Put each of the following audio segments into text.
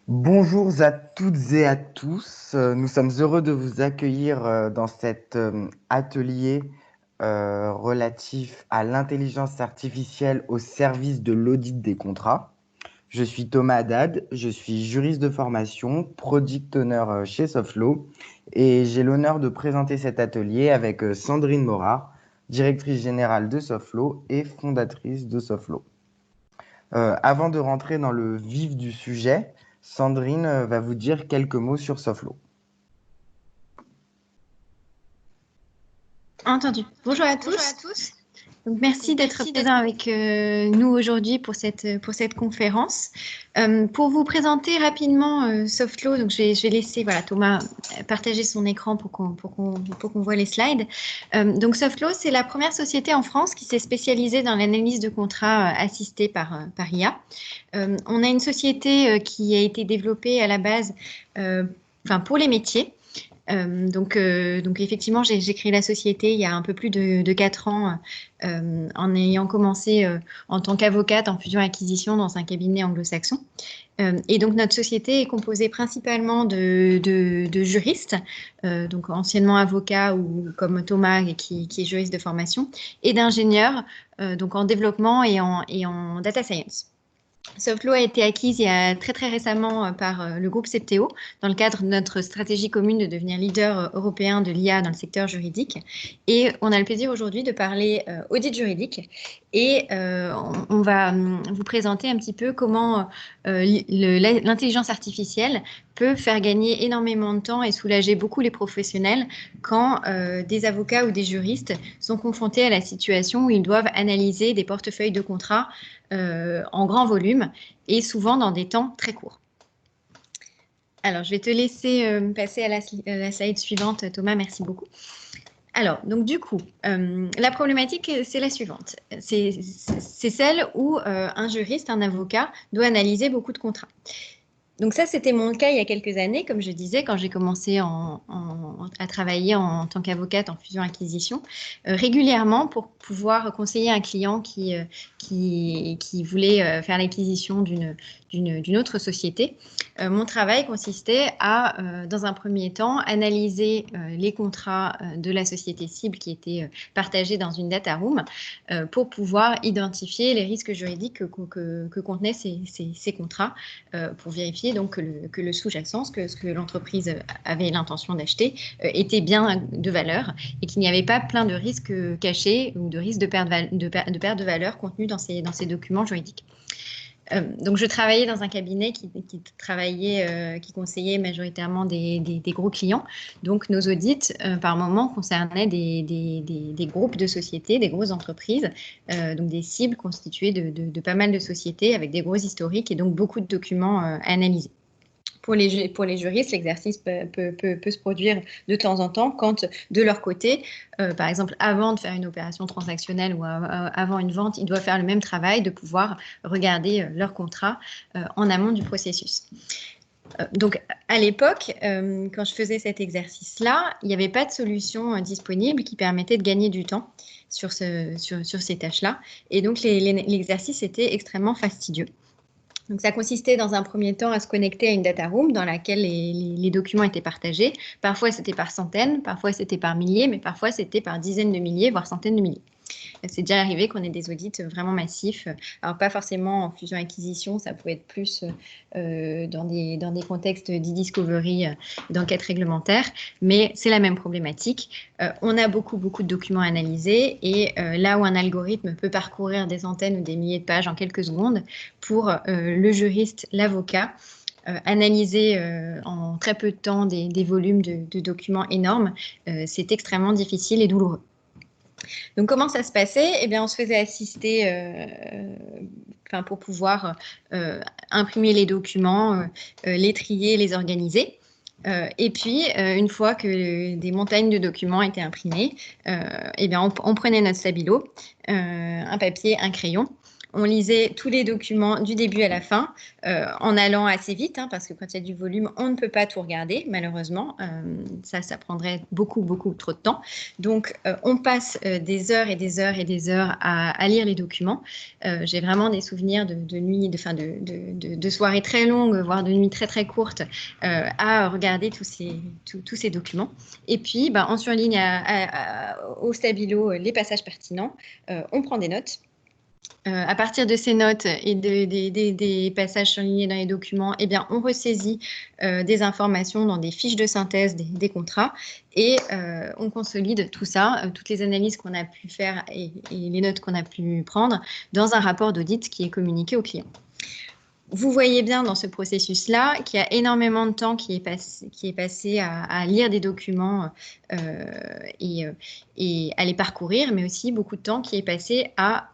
Bonjour à toutes et à tous. Nous sommes heureux de vous accueillir dans cet atelier relatif à l'intelligence artificielle au service de l'audit des contrats. Je suis Thomas Haddad, je suis juriste de formation, product owner chez Softlaw et j'ai l'honneur de présenter cet atelier avec Sandrine Morard, directrice générale de Softlaw et fondatrice de Softlaw. Avant de rentrer dans le vif du sujet, Sandrine va vous dire quelques mots sur Softlaw. Entendu. Bonjour à tous. Donc, merci d'être présent avec nous aujourd'hui pour cette conférence. Pour vous présenter rapidement Softlaw, donc je vais laisser Thomas partager son écran pour qu'on voit les slides. Donc Softlaw, c'est la première société en France qui s'est spécialisée dans l'analyse de contrats assistée par IA. On a une société qui a été développée à la base pour les métiers. Donc effectivement, j'ai créé la société il y a un peu plus de 4 ans en ayant commencé en tant qu'avocate en fusion-acquisition dans un cabinet anglo-saxon. Et donc notre société est composée principalement de juristes, donc anciennement avocats ou comme Thomas qui est juriste de formation, et d'ingénieurs donc en développement et en data science. Softlaw a été acquise il y a très récemment par le groupe Septéo dans le cadre de notre stratégie commune de devenir leader européen de l'IA dans le secteur juridique. Et on a le plaisir aujourd'hui de parler audit juridique et on va vous présenter un petit peu comment l'intelligence artificielle peut faire gagner énormément de temps et soulager beaucoup les professionnels quand des avocats ou des juristes sont confrontés à la situation où ils doivent analyser des portefeuilles de contrats en grand volume et souvent dans des temps très courts. Alors, je vais te laisser passer à la slide suivante, Thomas, merci beaucoup. Alors, donc du coup, la problématique, c'est la suivante. C'est celle où un juriste, un avocat, doit analyser beaucoup de contrats. Donc ça, c'était mon cas il y a quelques années, comme je disais, quand j'ai commencé à travailler en tant qu'avocate en fusion-acquisition, régulièrement pour pouvoir conseiller un client qui voulait faire l'acquisition d'une autre société. Mon travail consistait à, dans un premier temps, analyser les contrats de la société cible qui étaient partagés dans une data room pour pouvoir identifier les risques juridiques que contenaient ces contrats pour vérifier donc que le sous-jacent, ce que l'entreprise avait l'intention d'acheter, était bien de valeur et qu'il n'y avait pas plein de risques cachés ou de risques de perte de valeur contenus dans ces documents juridiques. Donc, je travaillais dans un cabinet qui conseillait majoritairement des gros clients. Donc, nos audits, par moment, concernaient des groupes de sociétés, des grosses entreprises, donc des cibles constituées de pas mal de sociétés avec des gros historiques et donc beaucoup de documents analysés. Pour les juristes, l'exercice peut se produire de temps en temps quand, de leur côté, par exemple, avant de faire une opération transactionnelle ou avant une vente, ils doivent faire le même travail de pouvoir regarder leur contrat en amont du processus. Donc, à l'époque, quand je faisais cet exercice-là, il n'y avait pas de solution disponible qui permettait de gagner du temps sur ces tâches-là. Et donc, l'exercice était extrêmement fastidieux. Donc, ça consistait dans un premier temps à se connecter à une data room dans laquelle les documents étaient partagés. Parfois, c'était par centaines, parfois, c'était par milliers, mais parfois, c'était par dizaines de milliers, voire centaines de milliers. C'est déjà arrivé qu'on ait des audits vraiment massifs. Alors, pas forcément en fusion-acquisition, ça pouvait être plus dans des contextes d'e-discovery, d'enquête réglementaire, mais c'est la même problématique. On a beaucoup de documents à analyser et là où un algorithme peut parcourir des centaines ou des milliers de pages en quelques secondes, pour le juriste, l'avocat, analyser en très peu de temps des volumes de documents énormes, c'est extrêmement difficile et douloureux. Donc, comment ça se passait? Eh bien, on se faisait assister pour pouvoir imprimer les documents, les trier, les organiser. Et puis, une fois que des montagnes de documents étaient imprimés, eh bien, on prenait notre stabilo, un papier, un crayon. on lisait tous les documents du début à la fin en allant assez vite, hein, parce que quand il y a du volume, on ne peut pas tout regarder, malheureusement. Ça prendrait beaucoup trop de temps. Donc, on passe des heures et des heures et des heures à lire les documents. J'ai vraiment des souvenirs de nuits, de soirées très longues, voire de nuits très courtes, à regarder tous ces documents. Et puis, on surligne au stabilo les passages pertinents, on prend des notes. À partir de ces notes et des passages surlignés dans les documents, eh bien, on ressaisit des informations dans des fiches de synthèse des contrats et on consolide tout ça, toutes les analyses qu'on a pu faire et les notes qu'on a pu prendre dans un rapport d'audit qui est communiqué au client. Vous voyez bien dans ce processus-là qu'il y a énormément de temps qui est passé à lire des documents et à les parcourir, mais aussi beaucoup de temps qui est passé à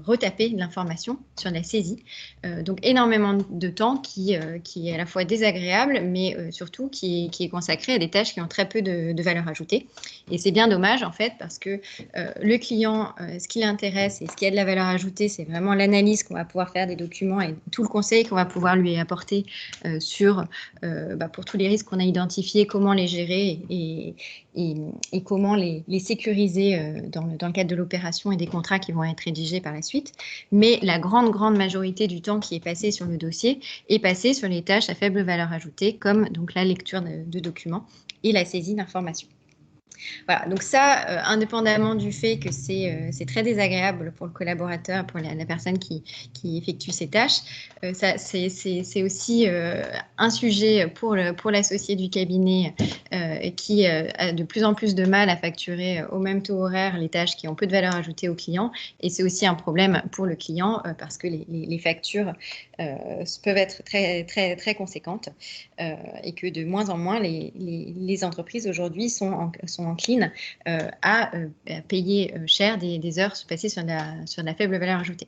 retaper l'information sur la saisie. Donc énormément de temps qui est à la fois désagréable, mais surtout qui est consacré à des tâches qui ont très peu de valeur ajoutée. Et c'est bien dommage en fait, parce que le client, ce qui l'intéresse et ce qui a de la valeur ajoutée, c'est vraiment l'analyse qu'on va pouvoir faire des documents et tout le conseil qu'on va pouvoir lui apporter pour tous les risques qu'on a identifiés, comment les gérer et comment les sécuriser dans le cadre de l'opération et des contrats qui vont être rédigés par la suite. Mais la grande majorité du temps qui est passé sur le dossier est passé sur les tâches à faible valeur ajoutée, comme donc la lecture de documents et la saisie d'informations. Voilà, donc ça, indépendamment du fait que c'est très désagréable pour le collaborateur, pour la personne qui effectue ces tâches, c'est aussi un sujet pour l'associé du cabinet qui a de plus en plus de mal à facturer au même taux horaire les tâches qui ont peu de valeur ajoutée au client. Et c'est aussi un problème pour le client parce que les factures peuvent être très conséquentes et que de moins en moins les entreprises aujourd'hui sont enclines à payer cher des heures passées sur la faible valeur ajoutée.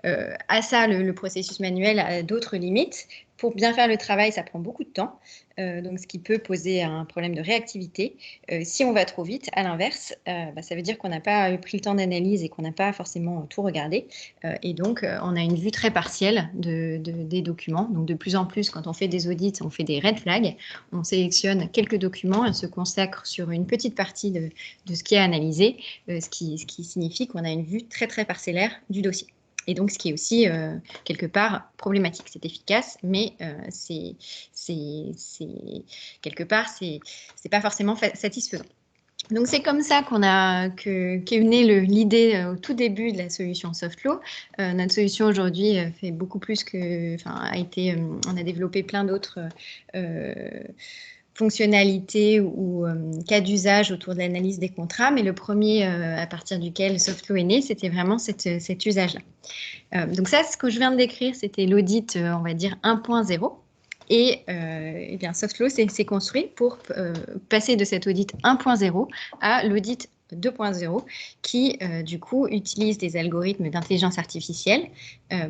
À ça, le processus manuel a d'autres limites. Pour bien faire le travail, ça prend beaucoup de temps, donc ce qui peut poser un problème de réactivité. Si on va trop vite, à l'inverse, ça veut dire qu'on n'a pas pris le temps d'analyse et qu'on n'a pas forcément tout regardé. Et donc, on a une vue très partielle des documents. Donc, de plus en plus, quand on fait des audits, on fait des red flags. On sélectionne quelques documents et se consacre sur une petite partie de ce qui est analysé, ce qui signifie qu'on a une vue très parcellaire du dossier. Et donc, ce qui est aussi, quelque part, problématique. C'est efficace, mais quelque part, c'est pas forcément satisfaisant. Donc, c'est comme ça qu'est née l'idée au tout début de la solution Softflow. Notre solution aujourd'hui fait beaucoup plus on a développé plein d'autres fonctionnalités ou cas d'usage autour de l'analyse des contrats, mais le premier à partir duquel Softflow est né, c'était vraiment cet usage-là. Donc ça, ce que je viens de décrire, c'était l'audit, on va dire 1.0. Et bien, Softflow s'est construit pour passer de cet audit 1.0 à l'audit 2.0 qui, du coup, utilise des algorithmes d'intelligence artificielle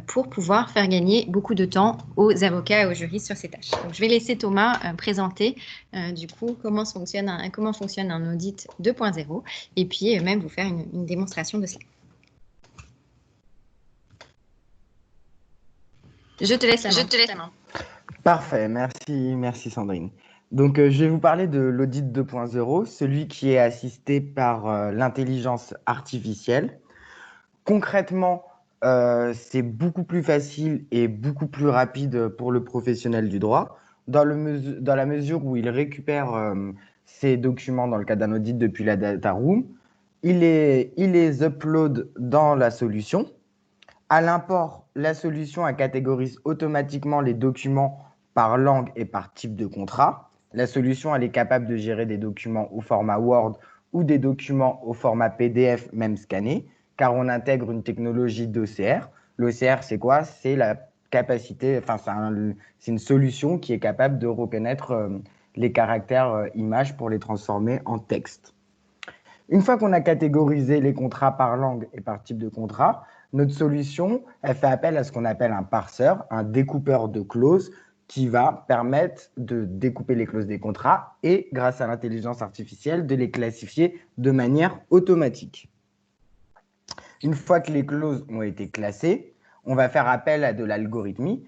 pour pouvoir faire gagner beaucoup de temps aux avocats et aux juristes sur ces tâches. Donc, je vais laisser Thomas présenter, du coup, comment fonctionne un audit 2.0 et puis même vous faire une démonstration de cela. Je te laisse la main. Parfait, merci Sandrine. Donc, je vais vous parler de l'audit 2.0, celui qui est assisté par l'intelligence artificielle. Concrètement, c'est beaucoup plus facile et beaucoup plus rapide pour le professionnel du droit, dans la mesure où il récupère ces documents dans le cadre d'un audit depuis la data room, il les upload dans la solution. À l'import, la solution catégorise automatiquement les documents par langue et par type de contrat. La solution, elle est capable de gérer des documents au format Word ou des documents au format PDF, même scannés, car on intègre une technologie d'OCR. L'OCR, c'est quoi? C'est la capacité, c'est une solution qui est capable de reconnaître les caractères images pour les transformer en texte. Une fois qu'on a catégorisé les contrats par langue et par type de contrat, notre solution, elle fait appel à ce qu'on appelle un parseur, un découpeur de clauses qui va permettre de découper les clauses des contrats et, grâce à l'intelligence artificielle, de les classifier de manière automatique. Une fois que les clauses ont été classées, on va faire appel à de l'algorithmie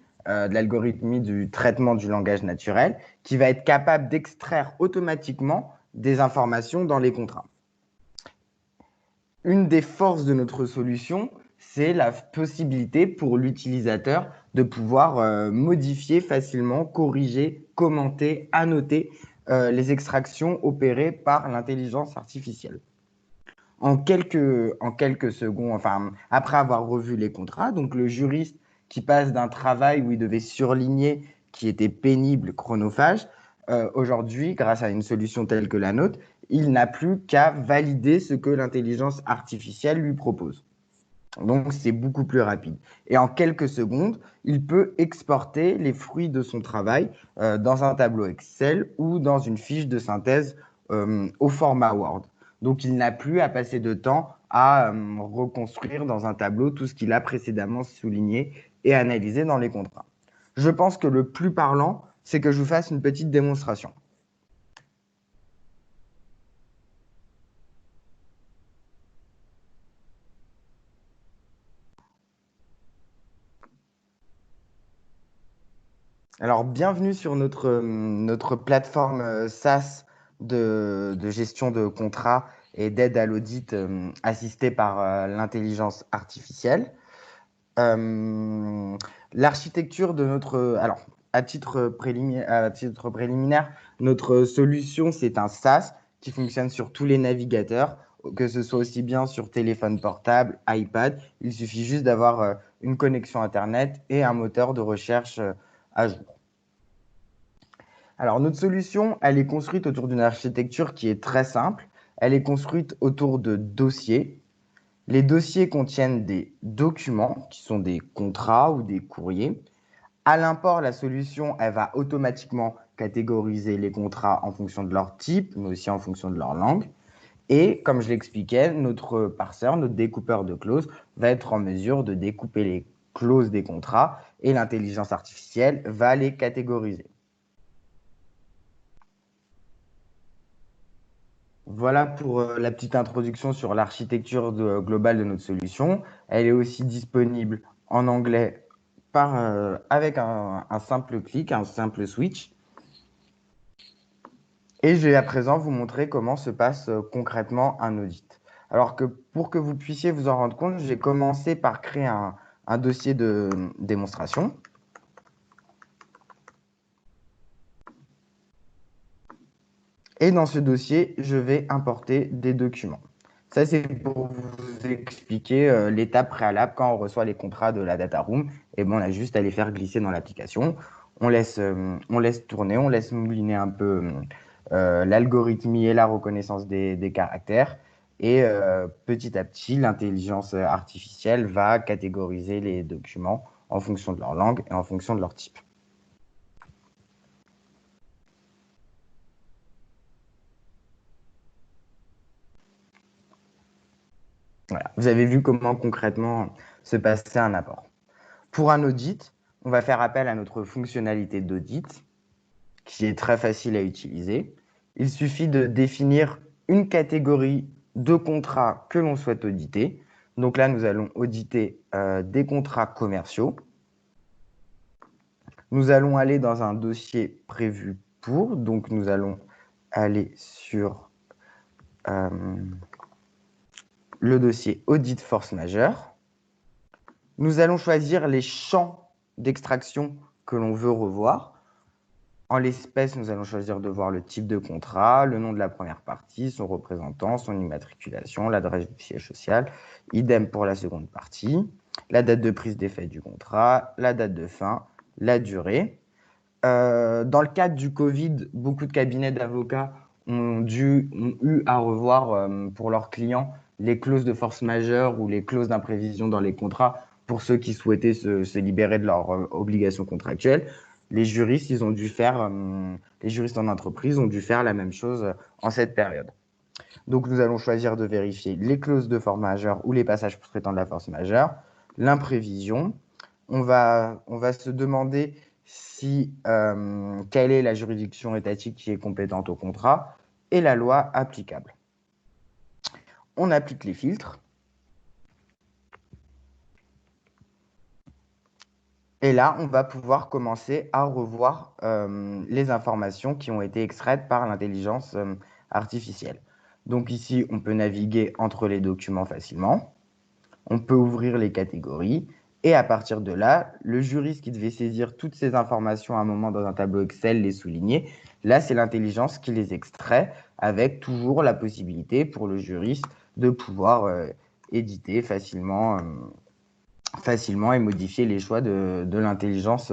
du traitement du langage naturel, qui va être capable d'extraire automatiquement des informations dans les contrats. Une des forces de notre solution, c'est la possibilité pour l'utilisateur de pouvoir modifier facilement, corriger, commenter, annoter les extractions opérées par l'intelligence artificielle. En quelques secondes, enfin, après avoir revu les contrats, donc le juriste qui passe d'un travail où il devait surligner, qui était pénible, chronophage, aujourd'hui, grâce à une solution telle que la nôtre, il n'a plus qu'à valider ce que l'intelligence artificielle lui propose. Donc, c'est beaucoup plus rapide. Et en quelques secondes, il peut exporter les fruits de son travail dans un tableau Excel ou dans une fiche de synthèse au format Word. Donc, il n'a plus à passer de temps à reconstruire dans un tableau tout ce qu'il a précédemment souligné et analysé dans les contrats. Je pense que le plus parlant, c'est que je vous fasse une petite démonstration. Alors, bienvenue sur notre plateforme SaaS de gestion de contrats et d'aide à l'audit assistée par l'intelligence artificielle. L'architecture de notre... Alors, à titre préliminaire, notre solution, c'est un SaaS qui fonctionne sur tous les navigateurs, que ce soit aussi bien sur téléphone portable, iPad. Il suffit juste d'avoir une connexion Internet et un moteur de recherche à jour. Alors, notre solution, elle est construite autour d'une architecture qui est très simple. Elle est construite autour de dossiers. Les dossiers contiennent des documents qui sont des contrats ou des courriers. À l'import, la solution, elle va automatiquement catégoriser les contrats en fonction de leur type, mais aussi en fonction de leur langue. Et comme je l'expliquais, notre parseur, notre découpeur de clauses, va être en mesure de découper les clauses des contrats et l'intelligence artificielle va les catégoriser. Voilà pour la petite introduction sur l'architecture globale de notre solution. Elle est aussi disponible en anglais avec un simple clic, un simple switch. Et je vais à présent vous montrer comment se passe concrètement un audit. Alors que pour que vous puissiez vous en rendre compte, j'ai commencé par créer un dossier de démonstration. Et dans ce dossier, je vais importer des documents. Ça, c'est pour vous expliquer l'étape préalable quand on reçoit les contrats de la data room. Et bon, on a juste à les faire glisser dans l'application. On laisse tourner, on laisse mouliner un peu l'algorithmie et la reconnaissance des caractères. Et petit à petit, l'intelligence artificielle va catégoriser les documents en fonction de leur langue et en fonction de leur type. Voilà. Vous avez vu comment concrètement se passait un apport. Pour un audit, on va faire appel à notre fonctionnalité d'audit, qui est très facile à utiliser. Il suffit de définir une catégorie de contrats que l'on souhaite auditer. Donc là, nous allons auditer des contrats commerciaux. Nous allons aller dans un dossier prévu pour. Donc, nous allons aller sur le dossier audit force majeure. Nous allons choisir les champs d'extraction que l'on veut revoir. En l'espèce, nous allons choisir de voir le type de contrat, le nom de la première partie, son représentant, son immatriculation, l'adresse du siège social. Idem pour la seconde partie, la date de prise d'effet du contrat, la date de fin, la durée. Dans le cadre du Covid, beaucoup de cabinets d'avocats ont eu à revoir pour leurs clients les clauses de force majeure ou les clauses d'imprévision dans les contrats pour ceux qui souhaitaient se libérer de leurs obligations contractuelles. Les juristes, les juristes en entreprise ont dû faire la même chose en cette période. Donc, nous allons choisir de vérifier les clauses de force majeure ou les passages traitant de la force majeure, l'imprévision. On va se demander quelle est la juridiction étatique qui est compétente au contrat et la loi applicable. On applique les filtres. Et là, on va pouvoir commencer à revoir les informations qui ont été extraites par l'intelligence artificielle. Donc ici, on peut naviguer entre les documents facilement. On peut ouvrir les catégories. Et à partir de là, le juriste qui devait saisir toutes ces informations à un moment dans un tableau Excel, les souligner, là, c'est l'intelligence qui les extrait avec toujours la possibilité pour le juriste de pouvoir éditer facilement et modifier les choix de l'intelligence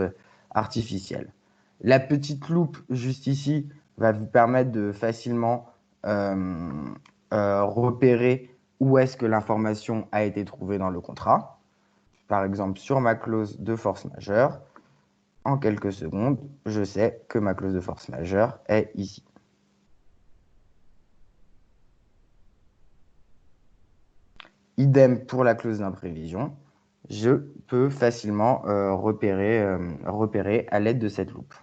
artificielle. La petite loupe juste ici va vous permettre de facilement repérer où est-ce que l'information a été trouvée dans le contrat. Par exemple, sur ma clause de force majeure, en quelques secondes, je sais que ma clause de force majeure est ici. Idem pour la clause d'imprévision. Je peux facilement repérer à l'aide de cette loupe.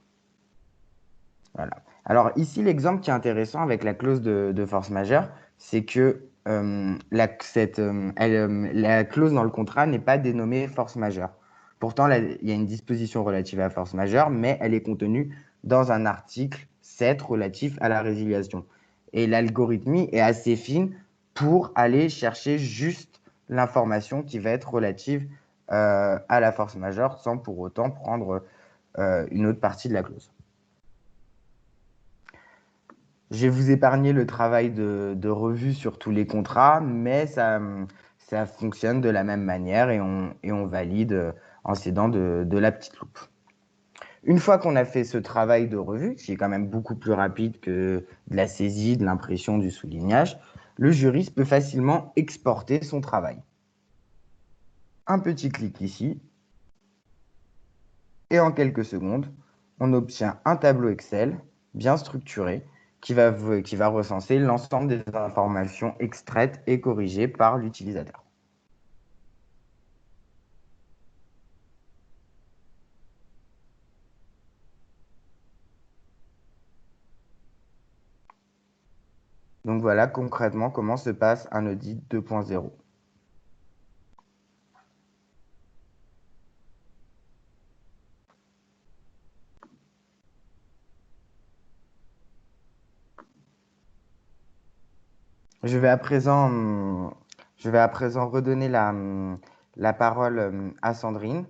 Voilà. Alors ici, l'exemple qui est intéressant avec la clause de force majeure, c'est que la clause dans le contrat n'est pas dénommée force majeure. Pourtant, là, il y a une disposition relative à la force majeure, mais elle est contenue dans un article 7 relatif à la résiliation. Et l'algorithmie est assez fine pour aller chercher juste l'information qui va être relative à la force majeure sans pour autant prendre une autre partie de la clause. Je vais vous épargner le travail de revue sur tous les contrats, mais ça fonctionne de la même manière et on valide en s'aidant de la petite loupe. Une fois qu'on a fait ce travail de revue, qui est quand même beaucoup plus rapide que de la saisie, de l'impression, du soulignage, le juriste peut facilement exporter son travail. Un petit clic ici, et en quelques secondes, on obtient un tableau Excel bien structuré qui va recenser l'ensemble des informations extraites et corrigées par l'utilisateur. Donc voilà concrètement comment se passe un audit 2.0. Je vais à présent redonner la parole à Sandrine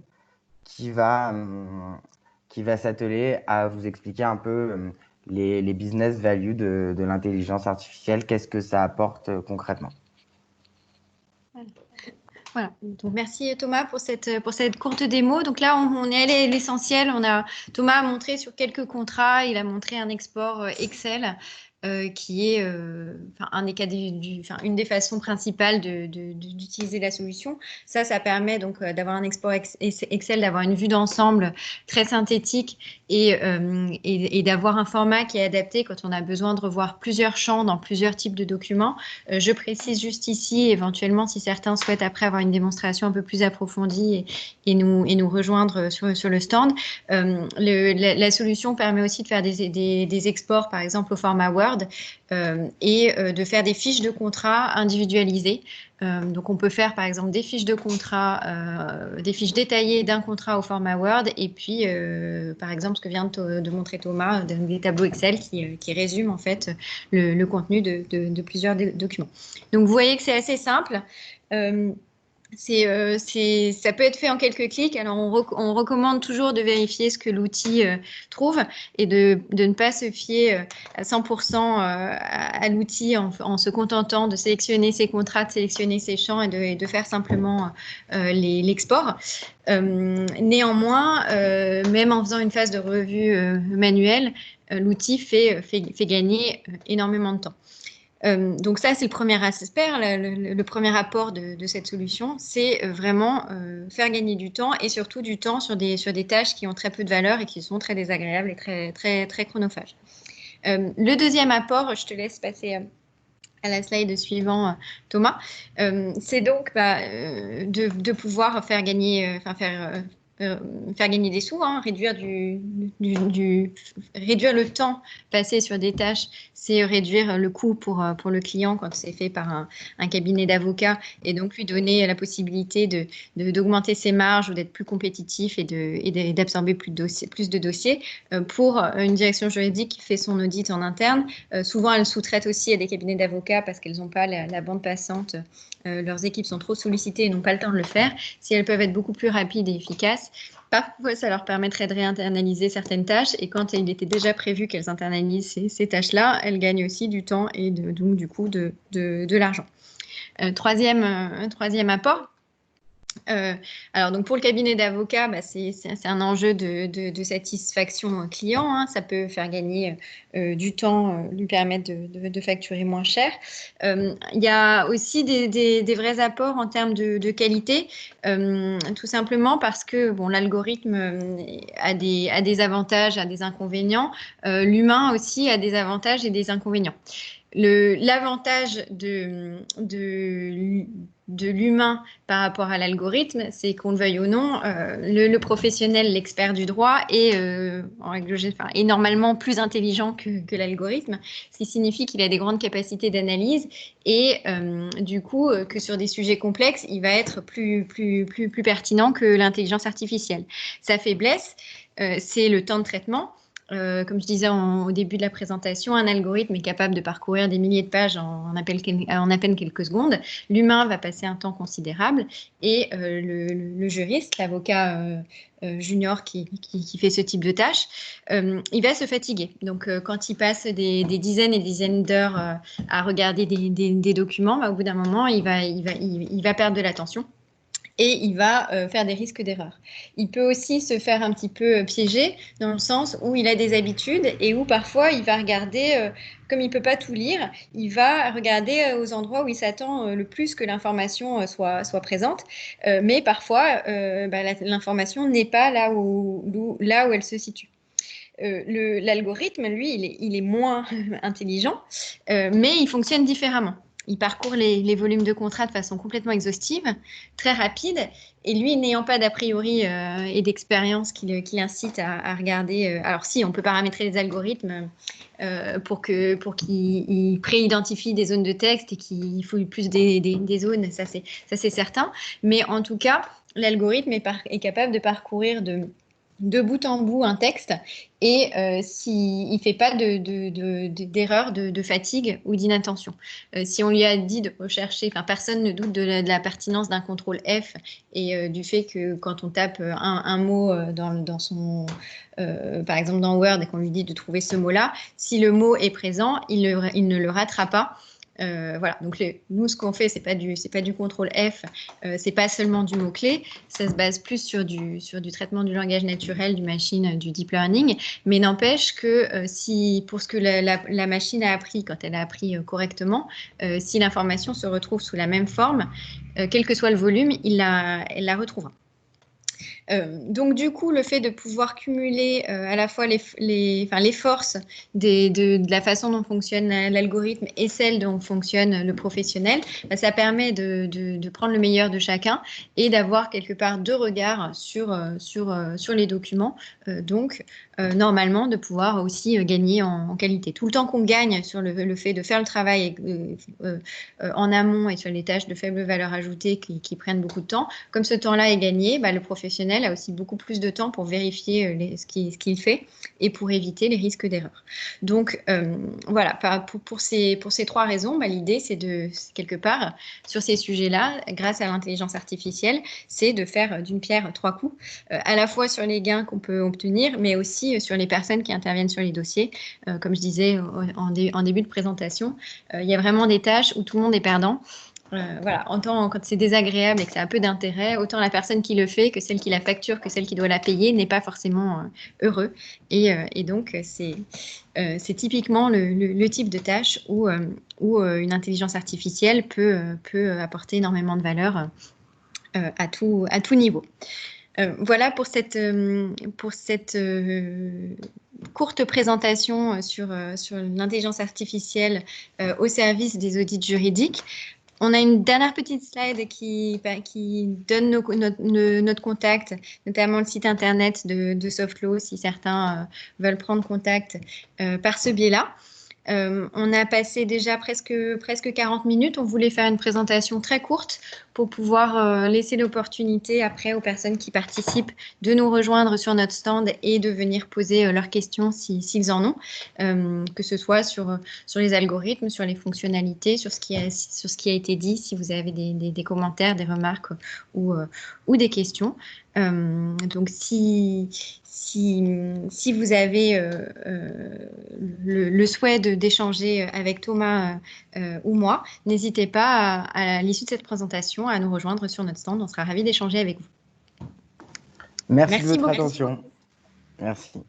qui va s'atteler à vous expliquer un peu les business value de l'intelligence artificielle, qu'est-ce que ça apporte concrètement. Voilà. Donc, merci Thomas pour cette courte démo. Donc là, on est allé à l'essentiel. Thomas a montré sur quelques contrats, il a montré un export Excel qui est une des façons principales d'utiliser la solution. Ça permet donc d'avoir un export Excel, d'avoir une vue d'ensemble très synthétique et d'avoir un format qui est adapté quand on a besoin de revoir plusieurs champs dans plusieurs types de documents. Je précise juste ici, éventuellement, si certains souhaitent après avoir une démonstration un peu plus approfondie et nous rejoindre sur le stand, la solution permet aussi de faire des exports, par exemple, au format Word et de faire des fiches de contrat individualisées. Donc, on peut faire, par exemple, des fiches de contrat, des fiches détaillées d'un contrat au format Word et puis, par exemple, ce que vient de montrer Thomas, des tableaux Excel qui résument, en fait, le contenu de plusieurs documents. Donc, vous voyez que c'est assez simple. Ça peut être fait en quelques clics. Alors, on recommande toujours de vérifier ce que l'outil trouve et de ne pas se fier à 100% à l'outil en se contentant de sélectionner ses contrats, de sélectionner ses champs et de faire simplement l'export. Néanmoins, même en faisant une phase de revue manuelle, l'outil fait gagner énormément de temps. Donc ça, c'est le premier aspect, le premier apport de cette solution, c'est vraiment faire gagner du temps et surtout du temps sur des tâches qui ont très peu de valeur et qui sont très désagréables et très, très, très chronophages. Le deuxième apport, je te laisse passer à la slide suivant, Thomas, c'est donc de pouvoir faire gagner, faire gagner des sous, hein, réduire le temps passé sur des tâches, c'est réduire le coût pour le client quand c'est fait par un cabinet d'avocats et donc lui donner la possibilité d'augmenter ses marges ou d'être plus compétitif et d'absorber plus de dossiers. Pour une direction juridique qui fait son audit en interne, souvent elle sous-traite aussi à des cabinets d'avocats parce qu'elles n'ont pas la bande passante. Leurs équipes sont trop sollicitées et n'ont pas le temps de le faire. Si elles peuvent être beaucoup plus rapides et efficaces, parfois ça leur permettrait de réinternaliser certaines tâches. Et quand il était déjà prévu qu'elles internalisent ces tâches-là, elles gagnent aussi du temps et donc du coup de l'argent. Troisième apport. Alors donc pour le cabinet d'avocats, c'est un enjeu de satisfaction client, hein. Ça peut faire gagner du temps, lui permettre de facturer moins cher. Il y a aussi des vrais apports en termes de qualité, tout simplement parce que bon, l'algorithme a des avantages, a des inconvénients. L'humain aussi a des avantages et des inconvénients. L'avantage de l'humain par rapport à l'algorithme, c'est qu'on le veuille ou non, le professionnel, l'expert du droit en règle générale, est normalement plus intelligent que l'algorithme, ce qui signifie qu'il a des grandes capacités d'analyse et du coup que sur des sujets complexes, il va être plus pertinent que l'intelligence artificielle. Sa faiblesse, c'est le temps de traitement. Comme je disais au début de la présentation, un algorithme est capable de parcourir des milliers de pages en à peine quelques secondes. L'humain va passer un temps considérable et le juriste, l'avocat junior qui fait ce type de tâches, il va se fatiguer. Donc, quand il passe des dizaines et des dizaines d'heures à regarder des documents, au bout d'un moment, il va perdre de l'attention. Et il va faire des risques d'erreur. Il peut aussi se faire un petit peu piéger dans le sens où il a des habitudes et où parfois il va regarder, comme il ne peut pas tout lire, il va regarder aux endroits où il s'attend le plus que l'information soit présente. Mais parfois, l'information n'est pas là où elle se situe. L'algorithme, lui, il est moins intelligent, mais il fonctionne différemment. Il parcourt les volumes de contrats de façon complètement exhaustive, très rapide, et lui, n'ayant pas d'a priori et d'expérience qui l'incite à regarder. Alors si, on peut paramétrer les algorithmes pour qu'ils pré-identifient des zones de texte et qu'il fouillent plus des zones, ça c'est certain. Mais en tout cas, l'algorithme est capable de parcourir de bout en bout un texte et s'il ne fait pas d'erreur, de fatigue ou d'inattention. Si on lui a dit de rechercher, personne ne doute de la pertinence d'un contrôle F et du fait que quand on tape un mot dans son, par exemple dans Word et qu'on lui dit de trouver ce mot-là, si le mot est présent, il ne le ratera pas. Voilà, donc nous ce qu'on fait, c'est pas du contrôle F, c'est pas seulement du mot-clé, ça se base plus sur du traitement du langage naturel, du machine, du deep learning, mais n'empêche que si pour ce que la machine a appris, quand elle a appris correctement, si l'information se retrouve sous la même forme, quel que soit le volume, elle la retrouvera. Donc du coup, le fait de pouvoir cumuler à la fois les forces de la façon dont fonctionne l'algorithme et celle dont fonctionne le professionnel, ça permet de prendre le meilleur de chacun et d'avoir quelque part deux regards sur les documents. Donc normalement, de pouvoir aussi gagner en qualité. Tout le temps qu'on gagne sur le fait de faire le travail en amont et sur les tâches de faible valeur ajoutée qui prennent beaucoup de temps, comme ce temps-là est gagné, le professionnel a aussi beaucoup plus de temps pour vérifier ce qu'il fait et pour éviter les risques d'erreur. Donc voilà, pour ces trois raisons, l'idée c'est de, quelque part, sur ces sujets-là, grâce à l'intelligence artificielle, c'est de faire d'une pierre trois coups, à la fois sur les gains qu'on peut obtenir, mais aussi sur les personnes qui interviennent sur les dossiers. Comme je disais en début de présentation, il y a vraiment des tâches où tout le monde est perdant. Voilà, quand c'est désagréable et que ça a peu d'intérêt, autant la personne qui le fait que celle qui la facture, que celle qui doit la payer n'est pas forcément heureux. Et donc, c'est typiquement le type de tâche où une intelligence artificielle peut apporter énormément de valeur à tout niveau. Voilà pour cette courte présentation sur l'intelligence artificielle au service des audits juridiques. On a une dernière petite slide qui donne notre contact, notamment le site internet de Softlo, si certains veulent prendre contact par ce biais-là. On a passé déjà presque 40 minutes. On voulait faire une présentation très courte pour pouvoir laisser l'opportunité après aux personnes qui participent de nous rejoindre sur notre stand et de venir poser leurs questions s'ils en ont, que ce soit sur les algorithmes, sur les fonctionnalités, sur ce qui a été dit, si vous avez des commentaires, des remarques ou des questions. Donc, si vous avez le souhait d'échanger avec Thomas ou moi, n'hésitez pas à l'issue de cette présentation à nous rejoindre sur notre stand. On sera ravis d'échanger avec vous. Merci de votre attention. Merci.